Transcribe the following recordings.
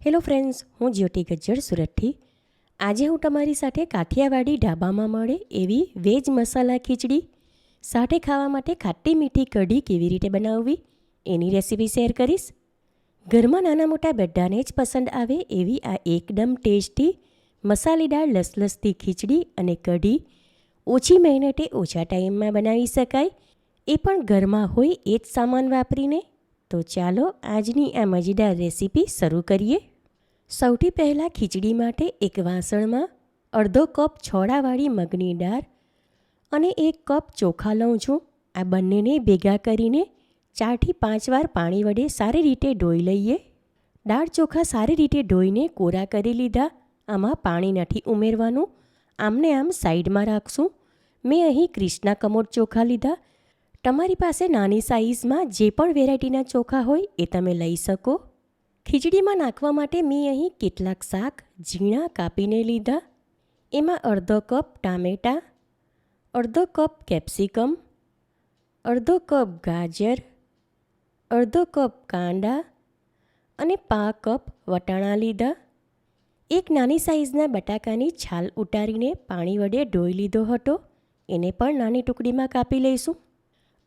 Hello friends, હું જ્યોતિ ગજ્જર સુરતથી. આજે હું તમારી સાથે કાઠિયાવાડી ઢાબામાં મળે એવી વેજ મસાલા ખીચડી સાથે ખાવા માટે ખાટી મીઠી કઢી કેવી રીતે બનાવવી એની રેસીપી શેર કરીશ. ઘરમાં નાના મોટા બધાને જ પસંદ આવે એવી આ એકદમ ટેસ્ટી મસાલેદાર લસલસતી ખીચડી અને કઢી ઓછી મહેનતે ઓછા ટાઈમમાં બનાવી શકાય, એ પણ ઘરમાં હોય એ જ સામાન વાપરીને. તો ચાલો આજની આ મજેદાર રેસીપી શરૂ કરીએ. સૌથી પહેલાં ખીચડી માટે એક વાસણમાં અડધો કપ છોડાવાળી મગની દાળ અને 1 કપ ચોખા લઉં છું. આ બંનેને ભેગા કરીને 4 થી 5 વાર પાણી વડે સારી રીતે ધોઈ લઈએ. દાળ ચોખા સારી રીતે ધોઈને કોરા કરી લીધા. આમાં પાણી નથી ઉમેરવાનું, આમને આમ સાઈડમાં રાખશું. મેં અહીં ક્રિષ્ના કમોડ ચોખા લીધા. તમારી પાસે નાની સાઇઝમાં જે પણ વેરાયટીના ચોખા હોય એ તમે લઈ શકો. ખીચડીમાં નાખવા માટે મેં અહીં કેટલાક શાક ઝીણા કાપીને લીધા. એમાં અડધો કપ ટામેટાં, અડધો કપ કેપ્સિકમ, અડધો કપ ગાજર, અડધો કપ કાંદા અને 5 કપ વટાણા લીધા. એક નાની સાઇઝના બટાકાની છાલ ઉતારીને પાણી વડે ધોઈ લીધો હતો, એને પણ નાની ટુકડીમાં કાપી લઈશું.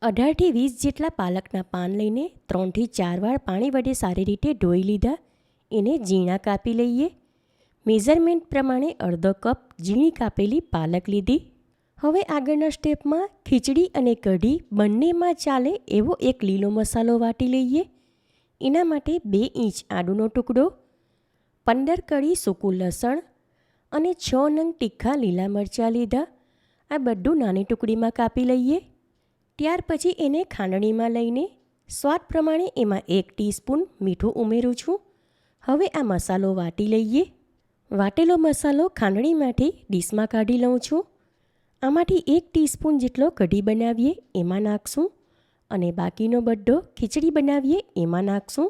18 થી 20 જેટલા પાલકના પાન લઈને 3 થી 4 વાર પાણી વડે સારી રીતે ધોઈ લીધા. એને ઝીણા કાપી લઈએ. મેઝરમેન્ટ પ્રમાણે અડધો કપ ઝીણી કાપેલી પાલક લીધી. હવે આગળના સ્ટેપમાં ખીચડી અને કઢી બંનેમાં ચાલે એવો એક લીલો મસાલો વાટી લઈએ. એના માટે 2 ઇંચ આદુનો ટુકડો, 15 કળી સૂકું લસણ અને 6 નંગ તીખા લીલા મરચાં લીધા. આ બધું નાની ટુકડીમાં કાપી લઈએ. ત્યાર પછી એને ખાંડણીમાં લઈને સ્વાદ પ્રમાણે એમાં 1 ટીસ્પૂન મીઠું ઉમેરું છું. હવે આ મસાલો વાટી લઈએ. વાટેલો મસાલો ખાંડણીમાંથી ડીશમાં કાઢી લઉં છું. આમાંથી 1 ટીસ્પૂન જેટલો કઢી બનાવીએ એમાં નાખશું અને બાકીનો બધો ખીચડી બનાવીએ એમાં નાખશું.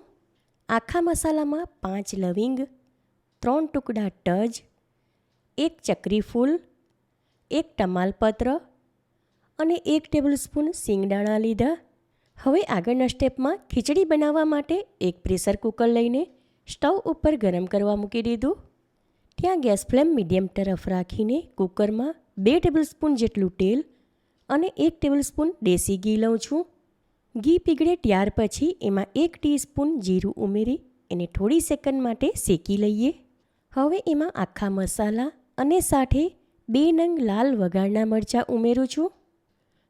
આખા મસાલામાં 5 લવિંગ, 3 ટુકડા તજ, 1 ચક્રી ફૂલ, 1 તમાલપત્ર અને 1 ટેબલસ્પૂન સિંગદાણા લીધા. હવે આગળના સ્ટેપમાં ખીચડી બનાવવા માટે એક પ્રેશર કુકર લઈને સ્ટવ ઉપર ગરમ કરવા મૂકી દીધું. ત્યાં ગેસ ફ્લેમ મીડિયમ તરફ રાખીને કુકરમાં 2 ટેબલસ્પૂન જેટલું તેલ અને 1 ટેબલસ્પૂન દેશી ઘી લઉં છું. ઘી પીગળે ત્યાર પછી એમાં 1 ટીસ્પૂન જીરું ઉમેરી એને થોડી સેકન્ડ માટે શેકી લઈએ. હવે એમાં આખા મસાલા અને સાથે 2 નંગ લાલ વઘારના મરચાં ઉમેરું છું.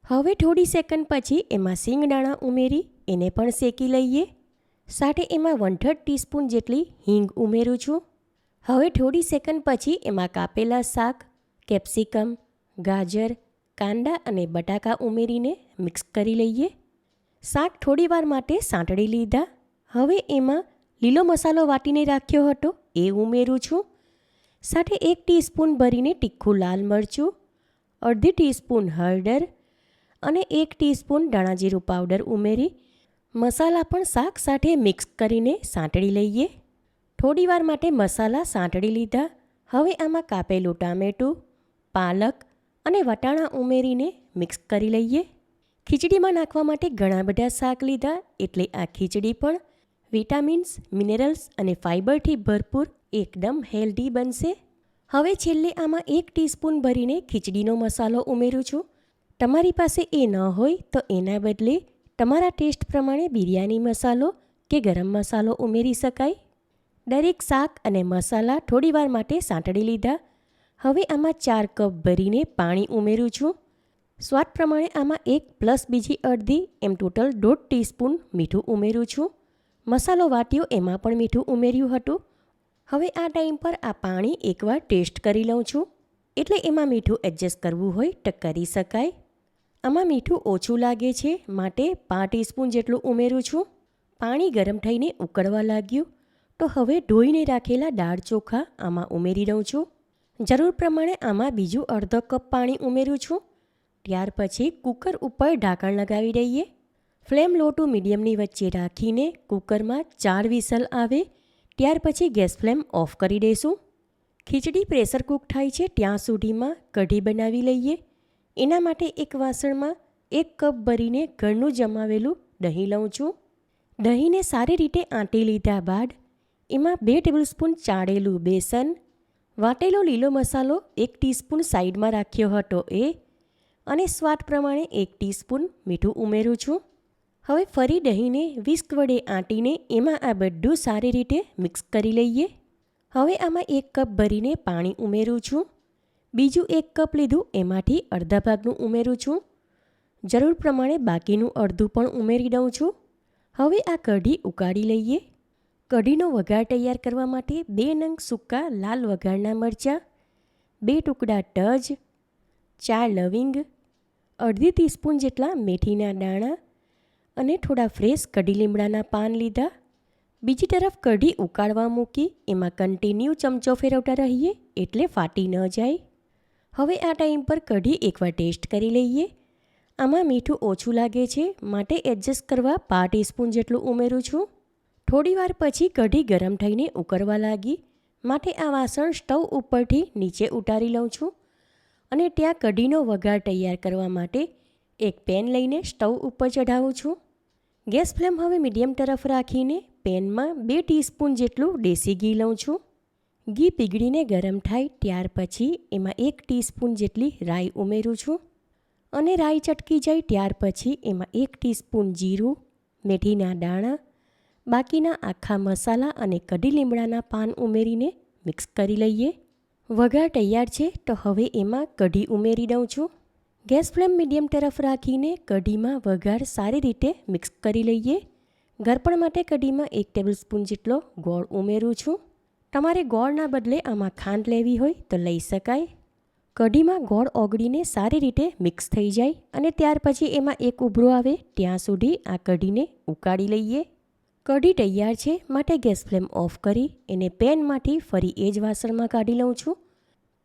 હવે થોડી સેકન્ડ પછી એમાં સિંગદાણા ઉમેરી એને પણ શેકી લઈએ. સાથે એમાં 1/3 ટીસ્પૂન જેટલી હિંગ ઉમેરું છું. હવે થોડી સેકન્ડ પછી એમાં કાપેલા શાક કેપ્સિકમ, ગાજર, કાંદા અને બટાકા ઉમેરીને મિક્સ કરી લઈએ. શાક થોડીવાર માટે સાંતળી લીધા. હવે એમાં લીલો મસાલો વાટીને રાખ્યો હતો એ ઉમેરું છું. સાથે 1 ટીસ્પૂન ભરીને તીખું લાલ મરચું, અડધી ટીસ્પૂન હળદર અને 1 ટીસ્પૂન ધાણાજીરું પાવડર ઉમેરી મસાલા પણ શાક સાથે મિક્સ કરીને સાંતળી લઈએ. થોડીવાર માટે મસાલા સાંતળી લીધા. હવે આમાં કાપેલું ટામેટું, પાલક અને વટાણા ઉમેરીને મિક્સ કરી લઈએ. ખીચડીમાં નાખવા માટે ઘણા બધા શાક લીધા એટલે આ ખીચડી પણ વિટામિન્સ, મિનરલ્સ અને ફાઇબરથી ભરપૂર એકદમ હેલ્ધી બનશે. હવે છેલ્લે આમાં 1 ટીસ્પૂન ભરીને ખીચડીનો મસાલો ઉમેરું છું. તમારી પાસે એ ન હોય તો એના બદલે તમારા ટેસ્ટ પ્રમાણે બિરયાની મસાલો કે ગરમ મસાલો ઉમેરી શકાય. દરેક શાક અને મસાલા થોડીવાર માટે સાંતળી લીધા. હવે આમાં 4 કપ ભરીને પાણી ઉમેરું છું. સ્વાદ પ્રમાણે આમાં 1 પ્લસ બીજી અડધી એમ ટોટલ 1/2 ટીસ્પૂન મીઠું ઉમેરું છું. મસાલો વાટ્યો એમાં પણ મીઠું ઉમેર્યું હતું. હવે આ ટાઈમ પર આ પાણી એકવાર ટેસ્ટ કરી લઉં છું, એટલે એમાં મીઠું એડજસ્ટ કરવું હોય તો કરી શકાય. આમાં મીઠું ઓછું લાગે છે માટે 5 ટીસ્પૂન જેટલું ઉમેરું છું. પાણી ગરમ થઈને ઉકળવા લાગ્યું તો હવે ધોઈને રાખેલા દાળ ચોખા આમાં ઉમેરી દઉં છું. જરૂર પ્રમાણે આમાં બીજું અડધો કપ પાણી ઉમેરું છું. ત્યાર પછી કુકર ઉપર ઢાંકણ લગાવી દઈએ. ફ્લેમ લો ટુ મીડિયમની વચ્ચે રાખીને કુકરમાં 4 વિસલ આવે ત્યાર પછી ગેસ ફ્લેમ ઓફ કરી દઈશું. ખીચડી પ્રેશર કૂક થાય છે ત્યાં સુધીમાં કઢી બનાવી લઈએ. એના માટે એક વાસણમાં 1 કપ ભરીને ઘરનું જમાવેલું દહીં લઉં છું. દહીંને સારી રીતે આંટી લીધા બાદ એમાં 2 ટેબલસ્પૂન ચાળેલું બેસન, વાટેલો લીલો મસાલો 1 ટીસ્પૂન સાઈડમાં રાખ્યો હતો એ, અને સ્વાદ પ્રમાણે 1 ટીસ્પૂન મીઠું ઉમેરું છું. હવે ફરી દહીંને વિસ્ક વડે આંટીને એમાં આ બધું સારી રીતે મિક્સ કરી લઈએ. હવે આમાં 1 કપ ભરીને પાણી ઉમેરું છું. બીજું 1 કપ લીધું એમાંથી અડધા ભાગનું ઉમેરું છું. જરૂર પ્રમાણે બાકીનું અડધું પણ ઉમેરી દઉં છું. હવે આ કઢી ઉકાળી લઈએ. કઢીનો વઘાર તૈયાર કરવા માટે 2 નંગ સૂકા લાલ વઘારના મરચાં, 2 ટુકડા તજ, 4 લવિંગ, અડધી ટીસ્પૂન જેટલા મેથીના દાણા અને થોડા ફ્રેશ કઢી લીમડાના પાન લીધા. બીજી તરફ કઢી ઉકાળવા મૂકી એમાં કન્ટિન્યુ ચમચો ફેરવતા રહીએ એટલે ફાટી ન જાય. હવે આ ટાઈમ પર કઢી એકવાર ટેસ્ટ કરી લઈએ. આમાં મીઠું ઓછું લાગે છે માટે એડજસ્ટ કરવા 1/2 ટીસ્પૂન જેટલું ઉમેરું છું. થોડી વાર પછી કઢી ગરમ થઈને ઉકળવા લાગી માટે આ વાસણ સ્ટવ ઉપરથી નીચે ઉતારી લઉં છું અને ત્યાં કઢીનો વઘાર તૈયાર કરવા માટે એક પેન લઈને સ્ટવ ઉપર ચઢાવું છું. ગેસ ફ્લેમ હવે મીડિયમ તરફ રાખીને પેનમાં 2 ટીસ્પૂન જેટલું દેશી ઘી લઉં છું. ઘી પીગળીને ગરમ થાય ત્યાર પછી એમાં 1 ટીસ્પૂન જેટલી રાઈ ઉમેરું છું અને રાઈ ચટકી જાય ત્યાર પછી એમાં 1 ટીસ્પૂન જીરું, મેથીના દાણા, બાકીના આખા મસાલા અને કઢી લીમડાના પાન ઉમેરીને મિક્સ કરી લઈએ. વઘાર તૈયાર છે તો હવે એમાં કઢી ઉમેરી દઉં છું. ગેસ ફ્લેમ મીડિયમ તરફ રાખીને કઢીમાં વઘાર સારી રીતે મિક્સ કરી લઈએ. ગળપણ માટે કઢીમાં 1 ટેબલસ્પૂન જેટલો ગોળ ઉમેરું છું. તમારે ગોળના બદલે આમાં ખાંડ લેવી હોય તો લઈ શકાય. કઢીમાં ગોળ ઓગળીને સારી રીતે મિક્સ થઈ જાય અને ત્યાર પછી એમાં એક ઉભરો આવે ત્યાં સુધી આ કઢીને ઉકાળી લઈએ. કઢી તૈયાર છે માટે ગેસ ફ્લેમ ઓફ કરી એને પેનમાંથી ફરી એ જ વાસણમાં કાઢી લઉં છું.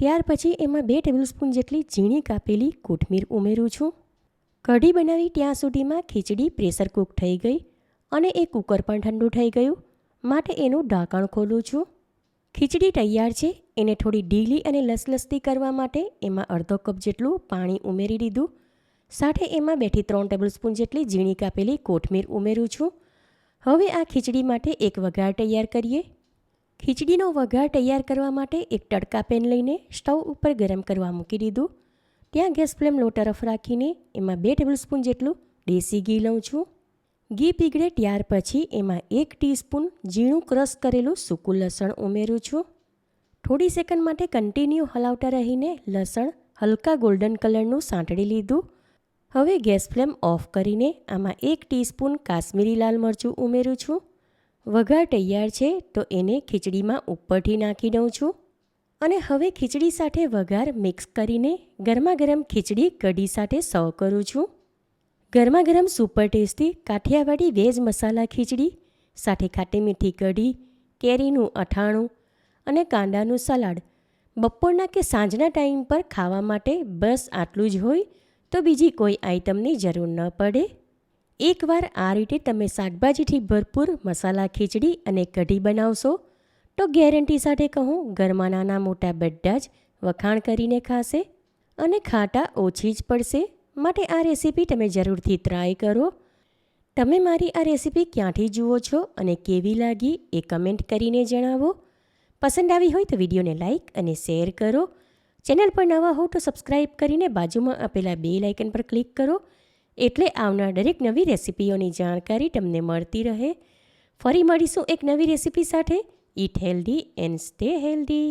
ત્યાર પછી એમાં 2 ટેબલસ્પૂન જેટલી ઝીણી કાપેલી કોથમીર ઉમેરું છું. કઢી બનાવી ત્યાં સુધીમાં ખીચડી પ્રેશર કૂક થઈ ગઈ અને એ કુકર પણ ઠંડુ થઈ ગયું માટે એનું ઢાંકણ ખોલું છું. ખીચડી તૈયાર છે. એને થોડી ઢીલી અને લસલસતી કરવા માટે એમાં અડધો કપ જેટલું પાણી ઉમેરી દીધું. સાથે એમાં 2 થી 3 ટેબલસ્પૂન જેટલી ઝીણી કાપેલી કોથમીર ઉમેરું છું. હવે આ ખીચડી માટે એક વઘાર તૈયાર કરીએ. ખીચડીનો વઘાર તૈયાર કરવા માટે એક તડકા પેન લઈને સ્ટવ ઉપર ગરમ કરવા મૂકી દીધું. ત્યાં ગેસ ફ્લેમ લો તરફ રાખીને એમાં 2 ટેબલસ્પૂન જેટલું દેશી ઘી લઉં છું. ઘી પીગળે ત્યાર પછી એમાં 1 ટીસ્પૂન ઝીણું ક્રશ કરેલું સૂકું લસણ ઉમેરું છું. થોડી સેકન્ડ માટે કન્ટિન્યુ હલાવતા રહીને લસણ હલકા ગોલ્ડન કલરનું સાંતળી લીધું. હવે ગેસ ફ્લેમ ઓફ કરીને આમાં 1 ટીસ્પૂન કાશ્મીરી લાલ મરચું ઉમેરું છું. વઘાર તૈયાર છે તો એને ખીચડીમાં ઉપરથી નાખી દઉં છું અને હવે ખીચડી સાથે વઘાર મિક્સ કરીને ગરમા ગરમ ખીચડી કઢી સાથે સર્વ કરું છું. ગરમા ગરમ સુપર ટેસ્ટી કાઠિયાવાડી વેજ મસાલા ખીચડી સાથે ખાટી મીઠી કઢી, કેરીનું અથાણું અને કાંદાનું સલાડ બપોરના કે સાંજના ટાઈમ પર ખાવા માટે બસ આટલું જ હોય તો બીજી કોઈ આઈટમની જરૂર ન પડે. એકવાર આ રીતે તમે શાકભાજીથી ભરપૂર મસાલા ખીચડી અને કઢી બનાવશો તો ગેરંટી સાથે કહું ઘરમાં નાના મોટા બધા જ વખાણ કરીને ખાશે અને ખાટા ઓછી જ પડશે. માટે આ રેસીપી તમે જરૂરથી ટ્રાય કરો. તમે મારી આ રેસીપી ક્યાંથી જુઓ છો અને કેવી લાગી એ કમેન્ટ કરીને જણાવો. પસંદ આવી હોય તો વિડીયોને લાઇક અને શેર કરો. ચેનલ પર નવા હો તો સબસ્ક્રાઈબ કરીને બાજુમાં આપેલા બેલ આઇકન પર ક્લિક કરો એટલે આવનાર દરેક નવી રેસીપીઓની જાણકારી તમને મળતી રહે. ફરી મળીશું એક નવી રેસીપી સાથે. Eat healthy and stay healthy.